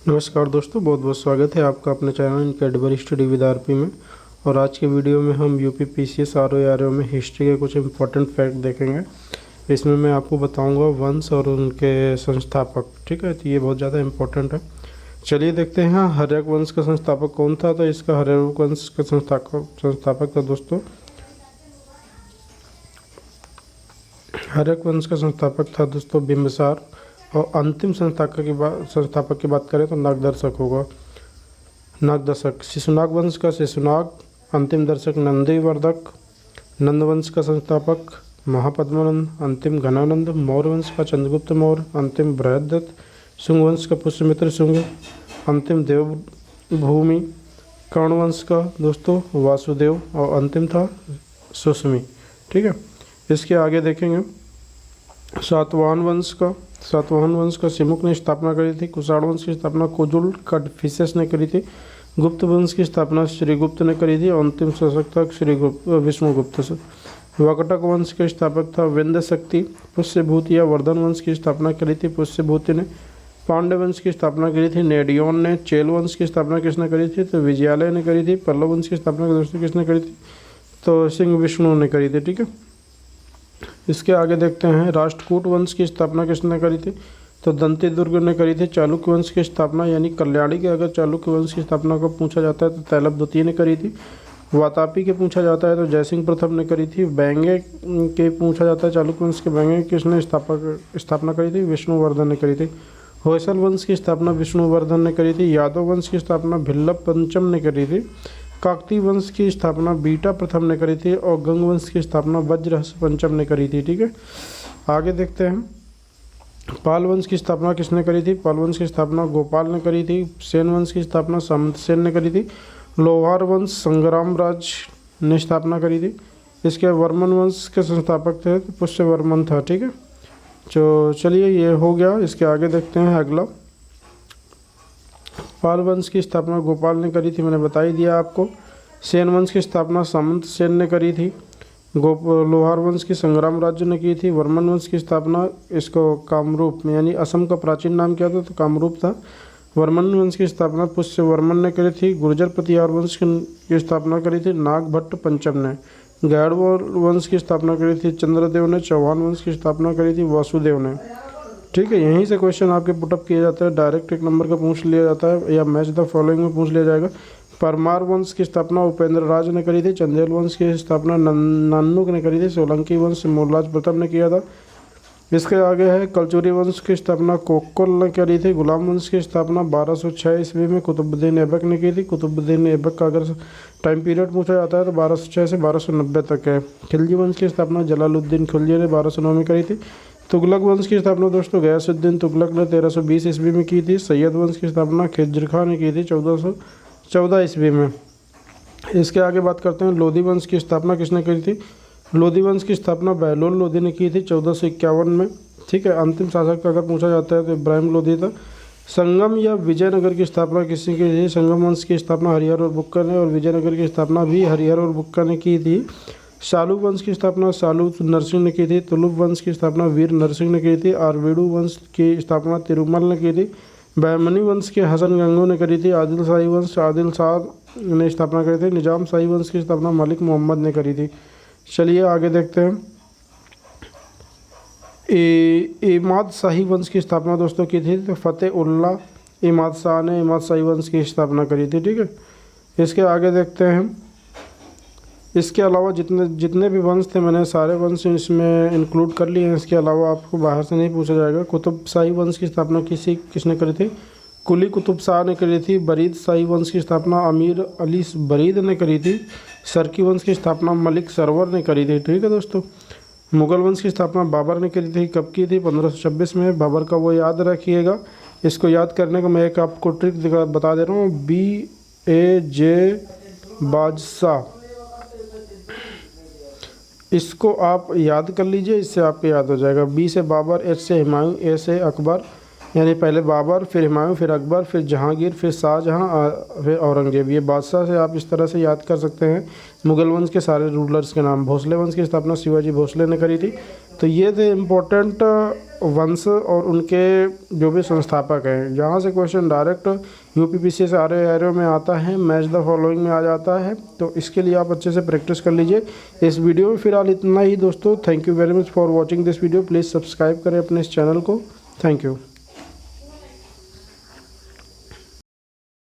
नमस्कार दोस्तों, बहुत बहुत स्वागत है आपका अपने channel Cadbury study with RP में। और आज के वीडियो में हम यूपी पीसीएस आरओ में हिस्ट्री के कुछ इंपॉर्टेंट फैक्ट देखेंगे। इसमें मैं आपको बताऊंगा वंश और उनके संस्थापक। ठीक है, तो ये बहुत ज़्यादा इम्पोर्टेंट है। चलिए देखते हैं हर्यक वंश का संस्थापक कौन था। तो इसका हर्यक वंश का संस्थापक था दोस्तों, हर्यक वंश का संस्थापक था दोस्तों बिंबिसार। और अंतिम संस्थापक की बात करें तो नागदर्शक होगा, नागदर्शक। शिशुनाग वंश का शिशुनाग, अंतिम दर्शक नंदीवर्धक। नंद वंश का संस्थापक महापद्मानंद, अंतिम घनानंद। मौर्य वंश का चंद्रगुप्त मौर्य, अंतिम बृहद्रथ। शुंग वंश का पुष्यमित्र शुंग, अंतिम देवभूमि। कर्ण वंश का दोस्तों वासुदेव और अंतिम था सुश्मी। ठीक है, इसके आगे देखेंगे सातवाहन वंश का सिमुक ने स्थापना करी थी। कुषाण वंश की स्थापना कुजुल कडफिसेस ने करी थी। गुप्त वंश की स्थापना श्रीगुप्त ने करी थी। अंतिम शासक था विष्णुगुप्त से। वाकटक वंश के स्थापक था विंध्य शक्ति। पुष्यभूति या वर्धन वंश की स्थापना करी थी पुष्यभूति ने। पांड्य वंश की स्थापना करी थी नेडियोन ने। चेल वंश की स्थापना किसने करी थी? तो विजयालय ने करी थी। पल्लव वंश की स्थापना दोस्तों किसने करी थी? तो सिंह विष्णु ने करी थी। ठीक है, इसके आगे देखते हैं राष्ट्रकूट वंश की स्थापना किसने करी थी? तो दंती दुर्ग ने करी थी। चालुक्य वंश की स्थापना यानी कल्याणी के अगर चालुक्य वंश की स्थापना को पूछा जाता है तो तैलभ द्वितीय ने करी थी। वातापी के पूछा जाता है तो जयसिंह प्रथम ने करी थी। बैंगे के पूछा जाता है चालुक्य वंश के बैंगे किसने स्थापना करी थी? विष्णुवर्धन ने करी थी। होयसल वंश की स्थापना विष्णुवर्धन ने करी थी। यादव वंश की स्थापना भिल्लभ पंचम ने करी थी। काकती वंश की स्थापना बीटा प्रथम ने करी थी। और गंग वंश की स्थापना वज्रहस्य पंचम ने करी थी। ठीक है, आगे देखते हैं पाल वंश की स्थापना किसने करी थी? पाल वंश की स्थापना गोपाल ने करी थी। सेन वंश की स्थापना सामंत सेन ने करी थी। लोहार वंश संग्रामराज ने स्थापना करी थी। इसके वर्मन वंश के संस्थापक थे तो पुष्यवर्मन था। ठीक है, तो चलिए ये हो गया। इसके आगे देखते हैं अगला। पाल वंश की स्थापना गोपाल ने करी थी, मैंने बता ही दिया आपको। सेन वंश की स्थापना सामंत सेन ने करी थी। लोहार वंश की संग्राम राज्य ने की थी। वर्मन वंश की स्थापना इसको कामरूप में यानी असम का प्राचीन नाम क्या था? तो कामरूप था। वर्मन वंश की स्थापना पुष्यवर्मन ने करी थी। गुर्जर प्रतिहार वंश की स्थापना करी थी नागभट्ट पंचम ने। गैड़वाल वंश की स्थापना करी थी चंद्रदेव ने। चौहान वंश की स्थापना करी थी वासुदेव ने। ठीक है, यहीं से क्वेश्चन आपके पुटअप किए जाते हैं। डायरेक्ट एक नंबर का पूछ लिया जाता है या मैच द फॉलोइंग में पूछ लिया जाएगा। परमार वंश की स्थापना उपेंद्र राज ने करी थी। चंदेल वंश की स्थापना नानुक ने करी थी। सोलंकी वंश मोहनराज प्रथम ने किया था। इसके आगे है कलचुरी वंश की स्थापना कोक्कुल ने करी थी। गुलाम वंश की स्थापना 1206 ईस्वी में कुतुबुद्दीन ऐबक ने की थी। कुतुबुद्दीन ऐबक का अगर टाइम पीरियड पूछा जाता है तो 1206 से 1290 तक है। खिलजी वंश की स्थापना जलालुद्दीन खिलजी ने 1209 में करी थी। तुगलक वंश की स्थापना दोस्तों गयासुद्दीन तुगलक ने 1320 ईस्वी में की थी। सैयद वंश की स्थापना खिज्र खां ने की थी 1414 ईस्वी में। इसके आगे बात करते हैं लोधी वंश की स्थापना किसने करी थी? लोधी वंश की स्थापना बहलोल लोधी ने की थी 1451 में। ठीक है, अंतिम शासक अगर पूछा जाता है तो इब्राहिम लोधी था। संगम या विजयनगर की स्थापना किसने की थी? संगम वंश की स्थापना हरिहर और बुक्का ने और विजयनगर की स्थापना भी हरिहर और बुक्का ने की थी। शालू वंश की स्थापना सालू नरसिंह ने की थी। तुलुप वंश की स्थापना वीर नरसिंह ने की थी। आरवेडू वंश की स्थापना तिरुमल ने की थी। बहमनी वंश के हसन गंगू ने करी थी। आदिल शाही वंश आदिल शाह ने स्थापना करी थी। निजाम शाही वंश की स्थापना मलिक मोहम्मद ने करी थी। चलिए आगे देखते हैं। इमाद शाही वंश की स्थापना दोस्तों की थी तो फतेह उल्लाह इमाद शाह ने इमाद शाही वंश की स्थापना करी थी। ठीक है, इसके आगे देखते हैं। इसके अलावा जितने भी वंश थे मैंने सारे वंश इसमें इंक्लूड कर लिए हैं। इसके अलावा आपको बाहर से नहीं पूछा जाएगा। कुतुब शाही वंश की स्थापना किसने करी थी? कुली कुतुब शाह ने करी थी। बरीद शाही वंश की स्थापना अमीर अली बरीद ने करी थी। सरकी वंश की स्थापना मलिक सरवर ने करी थी। ठीक है दोस्तों, मुगल वंश की स्थापना बाबर ने करी थी। कब की थी? 1526 में। बाबर का वो याद रखिएगा। इसको याद करने का मैं एक आपको ट्रिक बता दे रहा हूँ। BAJ बादशाह, इसको आप याद कर लीजिए, इससे आपको याद हो जाएगा। B से बाबर, H से हुमायूं, A से अकबर, यानी पहले बाबर, फिर हुमायूं, फिर अकबर, फिर जहांगीर, फिर शाहजहां, फिर औरंगजेब। ये बादशाह से आप इस तरह से याद कर सकते हैं मुग़ल वंश के सारे रूलर्स के नाम। भोसले वंश की स्थापना शिवाजी भोसले ने करी थी। तो ये थे इम्पोर्टेंट वंश और उनके जो भी संस्थापक हैं। यहाँ से क्वेश्चन डायरेक्ट यूपीपीसी से आर में आता है, मैच द फॉलोइंग में आ जाता है। तो इसके लिए आप अच्छे से प्रैक्टिस कर लीजिए। इस वीडियो में फ़िलहाल इतना ही दोस्तों। Thank you very much for watching this video. Please subscribe करें अपने इस चैनल को। Thank you.